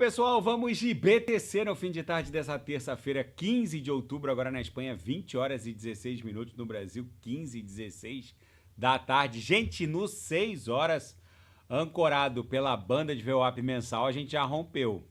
pessoal, vamos de BTC no fim de tarde dessa terça-feira, 15 de outubro, agora na Espanha, 20 horas e 16 minutos, no Brasil, 15 e 16 da tarde. Gente, no 6 horas, ancorado pela banda de VWAP mensal, a gente já rompeu.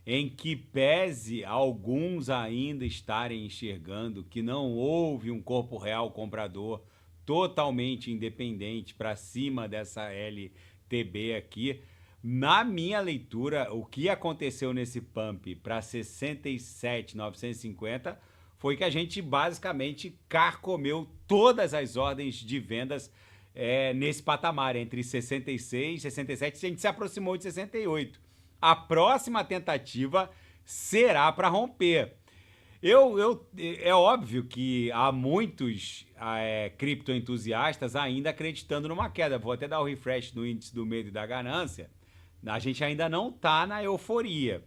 Em que pese alguns ainda estarem enxergando que não houve um corpo real comprador totalmente independente para cima dessa LTB aqui, na minha leitura, o que aconteceu nesse pump para 67.950 foi que a gente basicamente carcomeu todas as ordens de vendas nesse patamar, entre 66 e 67, a gente se aproximou de 68. A próxima tentativa será para romper. É óbvio que há muitos criptoentusiastas ainda acreditando numa queda. Vou até dar o refresh no índice do medo e da ganância. A gente ainda não está na euforia.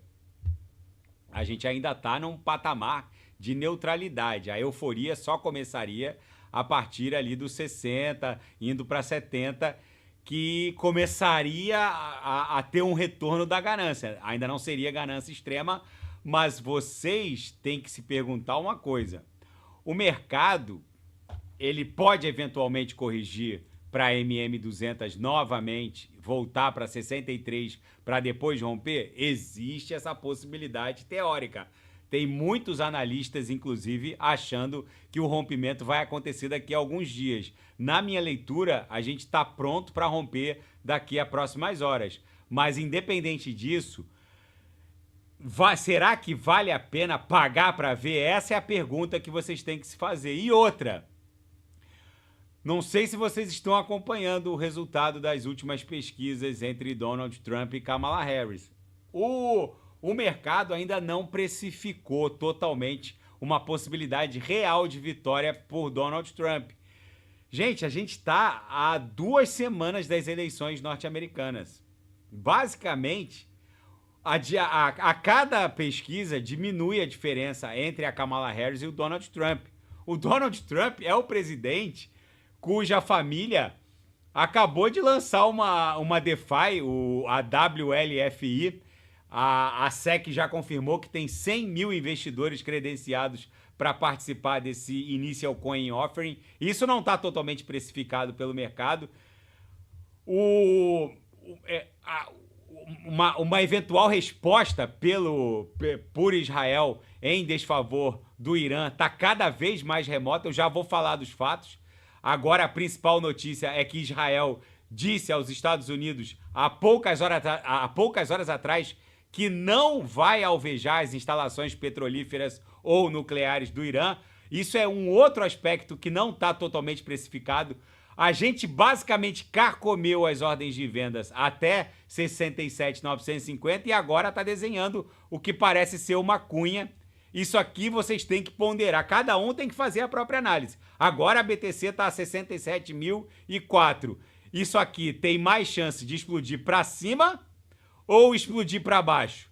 A gente ainda está num patamar de neutralidade. A euforia só começaria a partir ali dos 60, indo para 70, que começaria a ter um retorno da ganância. Ainda não seria ganância extrema, mas vocês têm que se perguntar uma coisa. O mercado, ele pode eventualmente corrigir para MM200 novamente, voltar para 63 para depois romper? Existe essa possibilidade teórica. Tem muitos analistas, inclusive, achando que o rompimento vai acontecer daqui a alguns dias. Na minha leitura, a gente está pronto para romper daqui a próximas horas. Mas, independente disso, será que vale a pena pagar para ver? Essa é a pergunta que vocês têm que se fazer. E outra, não sei se vocês estão acompanhando o resultado das últimas pesquisas entre Donald Trump e Kamala Harris. O mercado ainda não precificou totalmente uma possibilidade real de vitória por Donald Trump. Gente, a gente está há 2 semanas das eleições norte-americanas. Basicamente, a cada pesquisa diminui a diferença entre a Kamala Harris e o Donald Trump. O Donald Trump é o presidente cuja família acabou de lançar uma DeFi, a WLFI. A SEC já confirmou que tem 100 mil investidores credenciados para participar desse Initial Coin Offering. Isso não está totalmente precificado pelo mercado. Uma eventual resposta por Israel em desfavor do Irã está cada vez mais remota. Eu já vou falar dos fatos. Agora, a principal notícia é que Israel disse aos Estados Unidos há poucas horas atrás que não vai alvejar as instalações petrolíferas ou nucleares do Irã. Isso é um outro aspecto que não está totalmente precificado. A gente basicamente carcomeu as ordens de vendas até 67.950 e agora está desenhando o que parece ser uma cunha. Isso aqui vocês têm que ponderar. Cada um tem que fazer a própria análise. Agora a BTC está a 67.004. Isso aqui tem mais chance de explodir para cima ou explodir para baixo?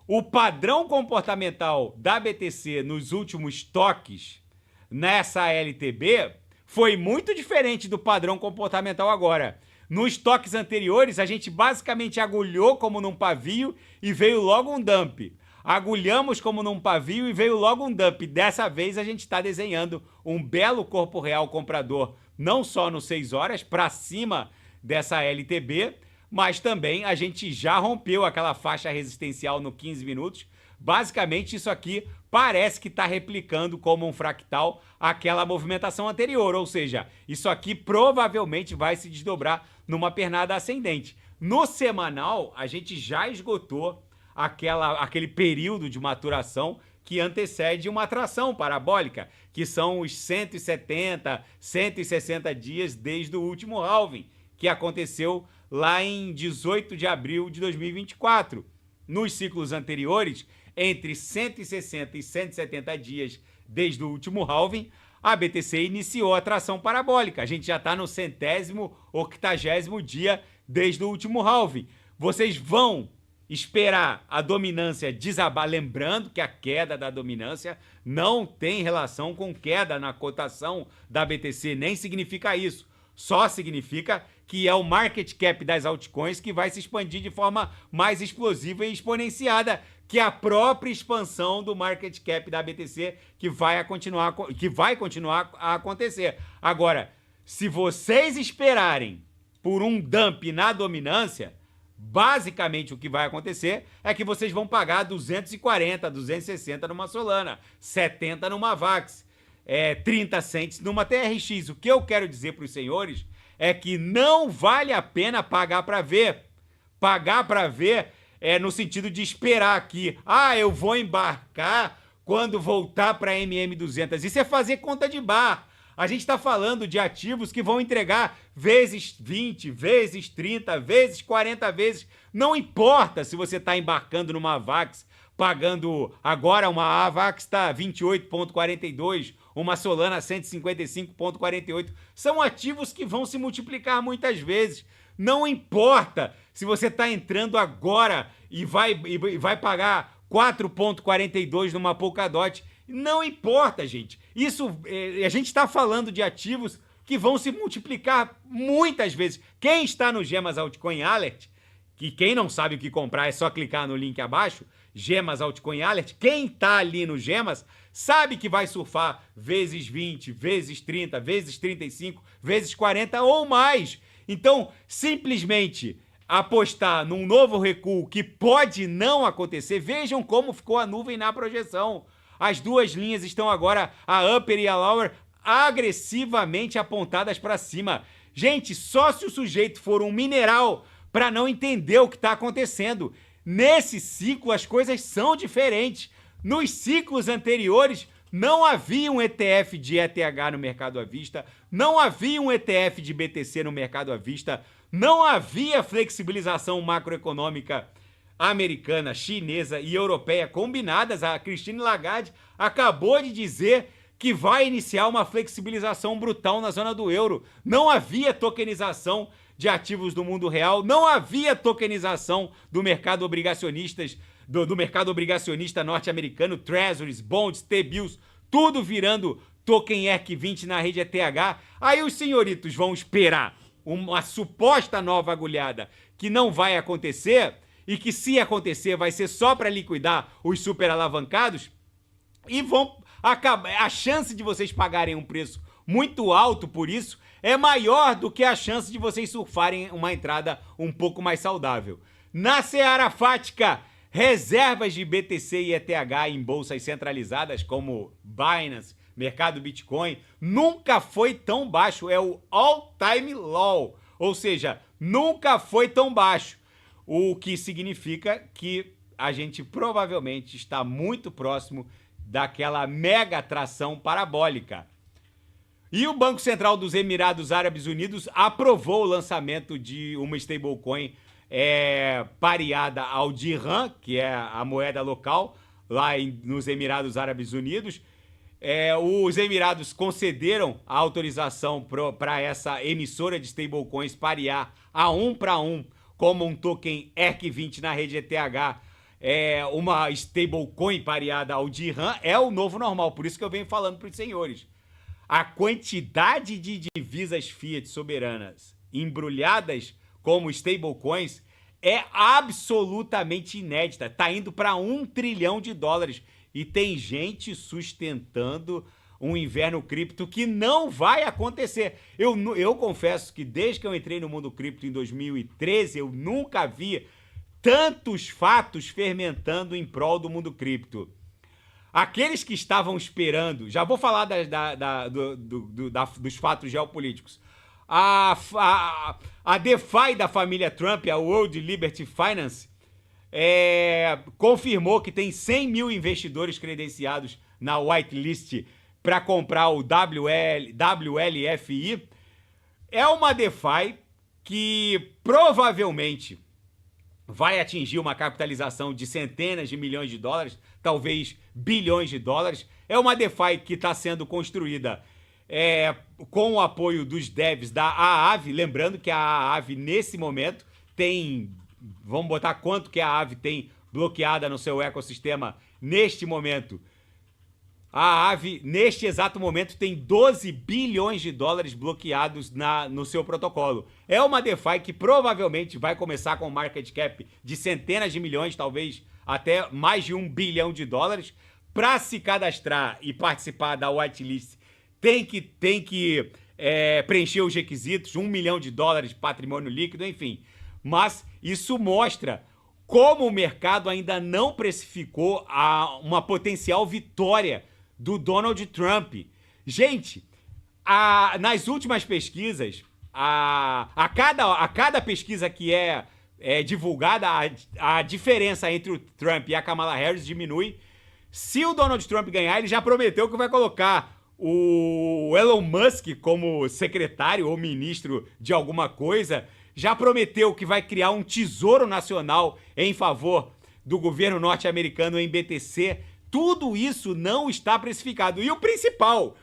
O padrão comportamental da BTC nos últimos toques nessa LTB foi muito diferente do padrão comportamental agora. Nos toques anteriores, a gente basicamente agulhou como num pavio e veio logo um dump. Agulhamos como num pavio e veio logo um dump. Dessa vez a gente está desenhando um belo corpo real comprador, não só no 6 horas, para cima dessa LTB, mas também a gente já rompeu aquela faixa resistencial no 15 minutos. Basicamente isso aqui parece que está replicando como um fractal aquela movimentação anterior, ou seja, isso aqui provavelmente vai se desdobrar numa pernada ascendente. No semanal, a gente já esgotou aquele período de maturação que antecede uma atração parabólica, que são os 170, 160 dias desde o último halving, que aconteceu lá em 18 de abril de 2024. Nos ciclos anteriores, entre 160 e 170 dias desde o último halving, a BTC iniciou a atração parabólica. A gente já está no 100º, 80º dia desde o último halving. Vocês vão esperar a dominância desabar, lembrando que a queda da dominância não tem relação com queda na cotação da BTC, nem significa isso. Só significa que é o market cap das altcoins que vai se expandir de forma mais explosiva e exponenciada que a própria expansão do market cap da BTC que vai continuar a acontecer. Agora, se vocês esperarem por um dump na dominância, basicamente o que vai acontecer é que vocês vão pagar 240, 260 numa Solana, 70 numa VAX, 30 cents numa TRX. O que eu quero dizer para os senhores é que não vale a pena pagar para ver. Pagar para ver no sentido de esperar aqui. Eu vou embarcar quando voltar para a MM200. Isso é fazer conta de bar. A gente está falando de ativos que vão entregar vezes 20, vezes 30, vezes 40 vezes. Não importa se você está embarcando numa VAX, pagando agora uma VAX está 28,42, uma Solana 155,48. São ativos que vão se multiplicar muitas vezes. Não importa se você está entrando agora e vai pagar 4,42 numa Polkadot. Não importa, gente. Isso, a gente está falando de ativos que vão se multiplicar muitas vezes. Quem está no Gemas Altcoin Alert, que quem não sabe o que comprar é só clicar no link abaixo, Gemas Altcoin Alert, quem está ali no Gemas sabe que vai surfar vezes 20, vezes 30, vezes 35, vezes 40 ou mais. Então, simplesmente apostar num novo recuo que pode não acontecer, vejam como ficou a nuvem na projeção. As duas linhas estão agora, a upper e a lower, agressivamente apontadas para cima. Gente, só se o sujeito for um mineral para não entender o que está acontecendo. Nesse ciclo, as coisas são diferentes. Nos ciclos anteriores, não havia um ETF de ETH no mercado à vista, não havia um ETF de BTC no mercado à vista, não havia flexibilização macroeconômica americana, chinesa e europeia combinadas. A Christine Lagarde acabou de dizer que vai iniciar uma flexibilização brutal na zona do euro. Não havia tokenização de ativos do mundo real, não havia tokenização do mercado obrigacionistas, do mercado obrigacionista norte-americano, treasuries, bonds, T-bills, tudo virando token ERC20 na rede ETH. Aí os senhoritos vão esperar uma suposta nova agulhada que não vai acontecer e que, se acontecer, vai ser só para liquidar os super alavancados e vão acabar. A chance de vocês pagarem um preço muito alto por isso é maior do que a chance de vocês surfarem uma entrada um pouco mais saudável. Na seara fática, reservas de BTC e ETH em bolsas centralizadas como Binance, mercado Bitcoin, nunca foi tão baixo. É o all-time low, ou seja, nunca foi tão baixo. O que significa que a gente provavelmente está muito próximo daquela mega atração parabólica. E o Banco Central dos Emirados Árabes Unidos aprovou o lançamento de uma stablecoin pareada ao dirham, que é a moeda local lá nos Emirados Árabes Unidos. Os Emirados concederam a autorização para essa emissora de stablecoins parear a 1 para 1 como um token ERC20 na rede ETH, uma stablecoin pareada ao dirham, é o novo normal. Por isso que eu venho falando para os senhores. A quantidade de divisas fiat soberanas embrulhadas como stablecoins é absolutamente inédita. Está indo para $1 trilhão. E tem gente sustentando um inverno cripto que não vai acontecer. Eu confesso que desde que eu entrei no mundo cripto em 2013, eu nunca vi tantos fatos fermentando em prol do mundo cripto. Aqueles que estavam esperando, já vou falar dos fatos geopolíticos. A DeFi da família Trump, a World Liberty Finance, confirmou que tem 100 mil investidores credenciados na whitelist para comprar o WLFI. É uma DeFi que provavelmente vai atingir uma capitalização de centenas de milhões de dólares, talvez bilhões de dólares. É uma DeFi que está sendo construída com o apoio dos devs da Aave. Lembrando que a Aave, nesse momento, tem... Vamos botar quanto que a Aave tem bloqueada no seu ecossistema neste momento. A Aave, neste exato momento, tem 12 bilhões de dólares bloqueados no seu protocolo. É uma DeFi que provavelmente vai começar com um market cap de centenas de milhões, talvez até mais de 1 bilhão de dólares. Para se cadastrar e participar da whitelist, tem que preencher os requisitos, 1 milhão de dólares, patrimônio líquido, enfim. Mas isso mostra como o mercado ainda não precificou uma potencial vitória do Donald Trump. Gente, nas últimas pesquisas, a cada pesquisa que é divulgada, a diferença entre o Trump e a Kamala Harris diminui. Se o Donald Trump ganhar, ele já prometeu que vai colocar o Elon Musk como secretário ou ministro de alguma coisa, já prometeu que vai criar um tesouro nacional em favor do governo norte-americano em BTC. Tudo isso não está precificado. E o principal,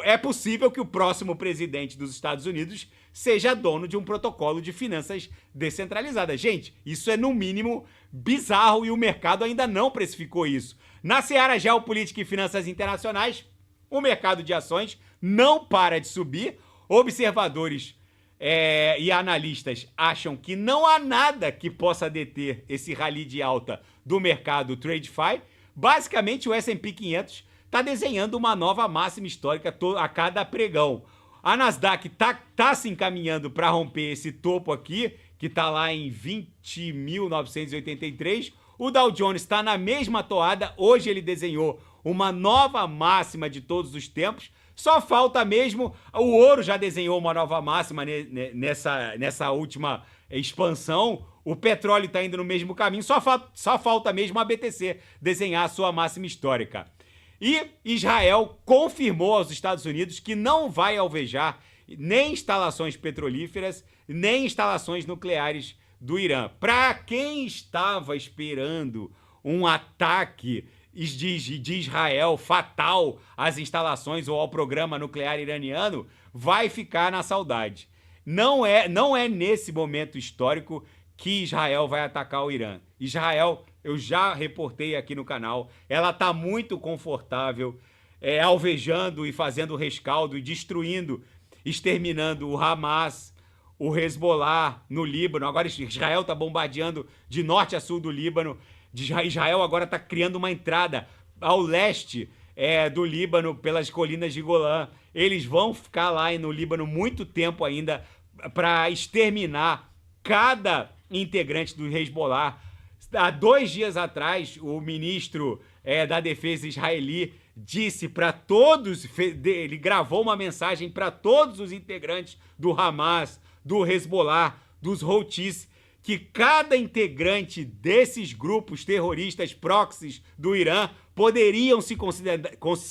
é possível que o próximo presidente dos Estados Unidos seja dono de um protocolo de finanças descentralizadas. Gente, isso é no mínimo bizarro e o mercado ainda não precificou isso. Na seara geopolítica e finanças internacionais, o mercado de ações não para de subir. Observadores e analistas acham que não há nada que possa deter esse rally de alta do mercado TradeFi. Basicamente, o S&P 500 está desenhando uma nova máxima histórica a cada pregão. A Nasdaq tá se encaminhando para romper esse topo aqui, que está lá em 20.983. O Dow Jones está na mesma toada. Hoje ele desenhou uma nova máxima de todos os tempos. Só falta mesmo... O ouro já desenhou uma nova máxima nessa última expansão. O petróleo está indo no mesmo caminho. Só falta mesmo a BTC desenhar a sua máxima histórica. E Israel confirmou aos Estados Unidos que não vai alvejar nem instalações petrolíferas, nem instalações nucleares do Irã. Para quem estava esperando um ataque de Israel fatal às instalações ou ao programa nuclear iraniano, vai ficar na saudade. Não é nesse momento histórico que Israel vai atacar o Irã. Israel, eu já reportei aqui no canal, ela está muito confortável, alvejando e fazendo rescaldo e destruindo, exterminando o Hamas, o Hezbollah no Líbano. Agora Israel está bombardeando de norte a sul do Líbano. Israel agora está criando uma entrada ao leste do Líbano pelas colinas de Golã. Eles vão ficar lá no Líbano muito tempo ainda para exterminar cada integrante do Hezbollah. Há 2 dias atrás, o ministro da defesa israeli disse para todos, ele gravou uma mensagem para todos os integrantes do Hamas, do Hezbollah, dos Houthis, que cada integrante desses grupos terroristas proxies do Irã poderiam se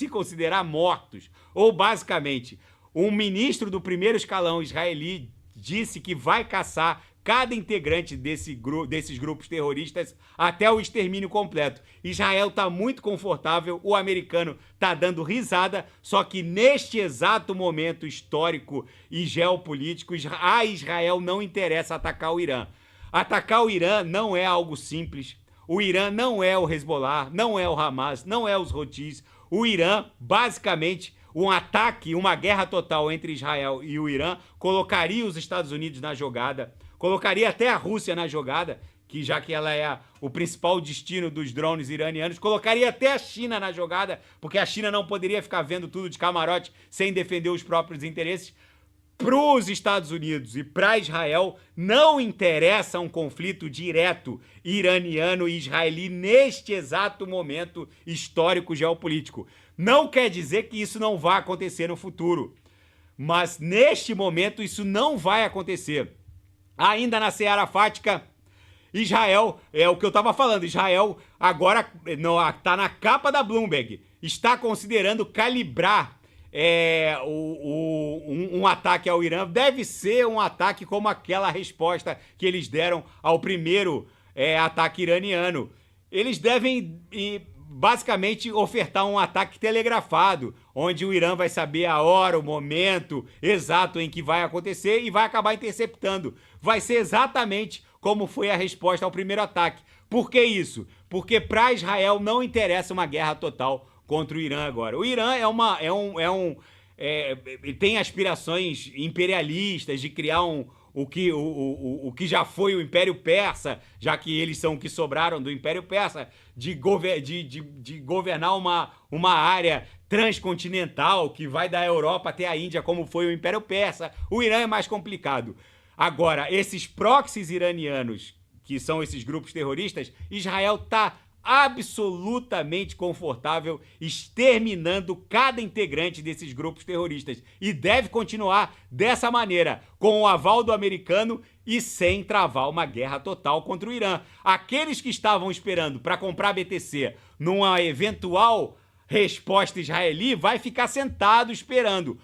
considerar mortos. Ou, basicamente, um ministro do primeiro escalão israeli disse que vai caçar cada integrante desses grupos terroristas até o extermínio completo. Israel está muito confortável, o americano está dando risada, só que neste exato momento histórico e geopolítico, a Israel não interessa atacar o Irã. Atacar o Irã não é algo simples. O Irã não é o Hezbollah, não é o Hamas, não é os Houthis. O Irã, basicamente, um ataque, uma guerra total entre Israel e o Irã, colocaria os Estados Unidos na jogada, colocaria até a Rússia na jogada, que já que ela é o principal destino dos drones iranianos, colocaria até a China na jogada, porque a China não poderia ficar vendo tudo de camarote sem defender os próprios interesses. Para os Estados Unidos e para Israel, não interessa um conflito direto iraniano e israeli neste exato momento histórico geopolítico. Não quer dizer que isso não vai acontecer no futuro, mas neste momento isso não vai acontecer. Ainda na seara fática, Israel, é o que eu estava falando, Israel agora está na capa da Bloomberg, está considerando calibrar um ataque ao Irã. Deve ser um ataque como aquela resposta que eles deram ao primeiro ataque iraniano. Eles devem basicamente ofertar um ataque telegrafado, onde o Irã vai saber a hora, o momento exato em que vai acontecer e vai acabar interceptando. Vai ser exatamente como foi a resposta ao primeiro ataque. Por que isso? Porque para Israel não interessa uma guerra total contra o Irã agora. O Irã tem aspirações imperialistas de criar o que já foi o Império Persa, já que eles são o que sobraram do Império Persa, de governar uma área transcontinental que vai da Europa até a Índia, como foi o Império Persa. O Irã é mais complicado. Agora, esses proxies iranianos, que são esses grupos terroristas, Israel está absolutamente confortável exterminando cada integrante desses grupos terroristas e deve continuar dessa maneira, com o aval do americano e sem travar uma guerra total contra o Irã. Aqueles que estavam esperando para comprar BTC numa eventual resposta israelí vai ficar sentado esperando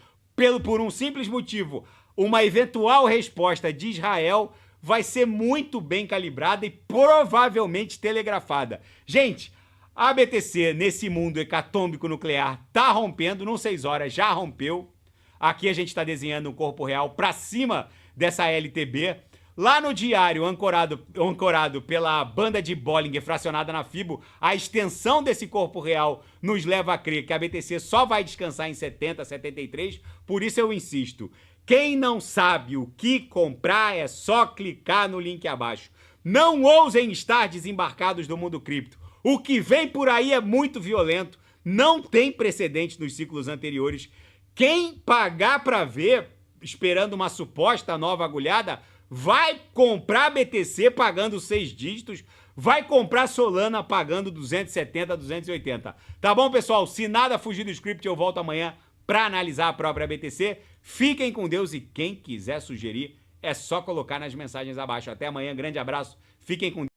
por um simples motivo: uma eventual resposta de Israel vai ser muito bem calibrada e provavelmente telegrafada. Gente, a BTC nesse mundo hecatômbico nuclear tá rompendo, não 6 horas, já rompeu. Aqui a gente está desenhando um corpo real para cima dessa LTB. Lá no diário, ancorado pela banda de Bollinger fracionada na FIBO, a extensão desse corpo real nos leva a crer que a BTC só vai descansar em 70, 73, por isso eu insisto. Quem não sabe o que comprar é só clicar no link abaixo. Não ousem estar desembarcados do mundo cripto. O que vem por aí é muito violento, não tem precedente nos ciclos anteriores. Quem pagar para ver, esperando uma suposta nova agulhada, vai comprar BTC pagando 6 dígitos, vai comprar Solana pagando 270, 280. Tá bom, pessoal? Se nada fugir do script, eu volto amanhã para analisar a própria BTC. Fiquem com Deus e quem quiser sugerir é só colocar nas mensagens abaixo. Até amanhã, grande abraço, fiquem com Deus.